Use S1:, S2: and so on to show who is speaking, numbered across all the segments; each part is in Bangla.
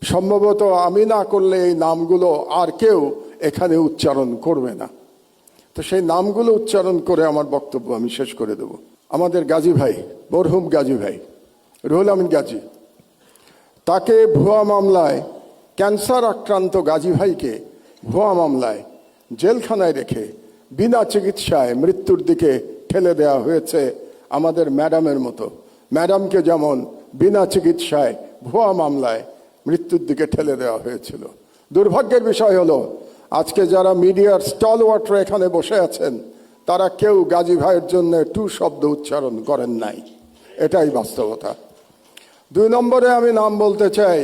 S1: সম্ভবত আমি না করলে এই নামগুলো আর কেউ এখানে উচ্চারণ করবে না। তো সেই নামগুলো উচ্চারণ করে আমার বক্তব্য আমি শেষ করে দেব। আমাদের গাজী ভাই, মরহুম গাজী ভাই রুহুল আমিন গাজী, তাকে ভুয়া মামলায়, ক্যান্সার আক্রান্ত গাজী ভাইকে ভুয়া মামলায় জেলখানায় রেখে বিনা চিকিৎসায় মৃত্যুর দিকে ঠেলে দেওয়া হয়েছে। আমাদের ম্যাডামের মতো, ম্যাডামকে যেমন বিনা চিকিৎসায় ভুয়া মামলায় মৃত্যুর দিকে ঠেলে দেওয়া হয়েছিল। দুর্ভাগ্যের বিষয় হলো আজকে যারা মিডিয়ার স্টলওয়ার্টার এখানে বসে আছেন, তারা কেউ গাজী ভাইয়ের জন্য টু শব্দ উচ্চারণ করেন নাই। এটাই বাস্তবতা। 2 নম্বরে আমি নাম বলতে চাই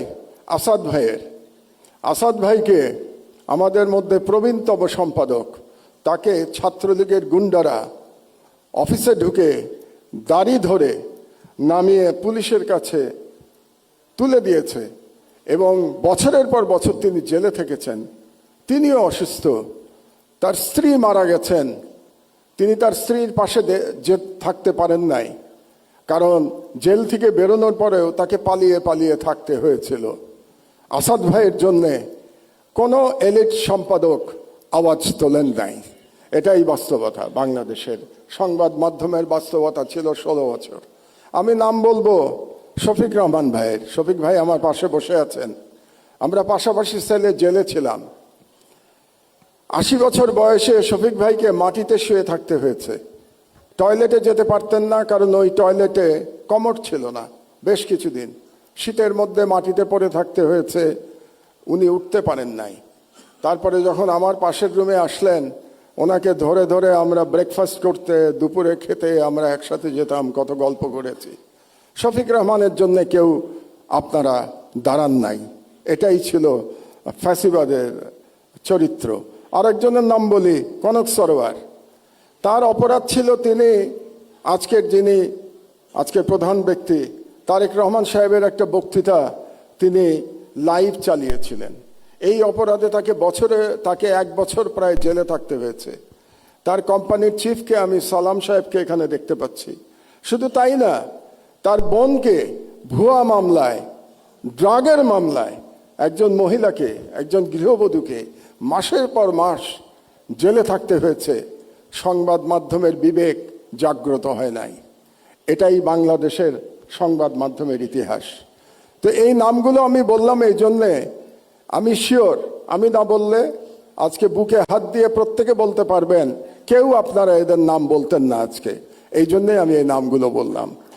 S1: আসাদ ভাইয়ের। আসাদ ভাইকে আমাদের মধ্যে প্রবীণতম সম্পাদক, তাকে ছাত্রলীগের গুন্ডারা অফিসে ঢুকে দাড়ি ধরে নামিয়ে পুলিশের কাছে তুলে দিয়েছে এবং বছরের পর বছর তিনি জেলে থেকেছেন। তিনিও অসুস্থ, তার স্ত্রী মারা গেছেন, তিনি তার স্ত্রীর পাশে যে থাকতে পারেন নাই, কারণ জেল থেকে বেরোনোর পরেও তাকে পালিয়ে পালিয়ে থাকতে হয়েছিল। আসাদ ভাইয়ের জন্যে কোনো এলিট সম্পাদক আওয়াজ তোলেন নাই। এটাই বাস্তবতা। বাংলাদেশের সংবাদ মাধ্যমের বাস্তবতা ছিল 16 বছর। আমি নাম বলবো শফিক রহমান ভাইয়ের। শফিক ভাই আমার পাশে বসে আছেন। আমরা পাশাপাশি সেলে জেলে ছিলাম। 80 বছর বয়সে শফিক ভাইকে মাটিতে শুয়ে থাকতে হয়েছে। টয়লেটে যেতে পারতেন না, কারণ ওই টয়লেটে কমোড ছিল না। বেশ কিছুদিন শীতের মধ্যে মাটিতে পড়ে থাকতে হয়েছে, উনি উঠতে পারেন নাই। তারপরে যখন আমার পাশের রুমে আসলেন, ওনাকে ধরে ধরে আমরা ব্রেকফাস্ট করতে, দুপুরে খেতে আমরা একসাথে যেতাম, কত গল্প করেছি। শফিক রহমানের জন্য কেউ আপনারা দাঁড়ান নাই। এটাই ছিল ফ্যাসিবাদের চরিত্র। আরেকজনের নাম বলি কনক সরোয়ার। তার অপরাধ ছিল তিনি আজকের প্রধান ব্যক্তি তারেক রহমান সাহেবের একটা বক্তৃতা তিনি লাইভ চালিয়েছিলেন। এই অপরাধে তাকে 1 বছর প্রায় জেলে থাকতে হয়েছে। তার কোম্পানির চিফকে আমি সালাম সাহেবকে এখানে দেখতে পাচ্ছি। শুধু তাই না, তার বোনকে ভুয়া মামলায়, ড্রাগের মামলায় একজন মহিলাকে, একজন গৃহবধূকে মাসের পর মাস জেলে থাকতে হয়েছে। সংবাদ মাধ্যমের বিবেক জাগ্রত হয় নাই। এটাই বাংলাদেশের সংবাদ মাধ্যমের ইতিহাস। তো এই নামগুলো আমি বললাম এই জন্যে, আমি শিওর আমি না বললে আজকে বুকে হাত দিয়ে প্রত্যেকে বলতে পারবেন কেউ আপনারা এদের নাম বলতেন না আজকে। এই জন্যে আমি এই নামগুলো বললাম।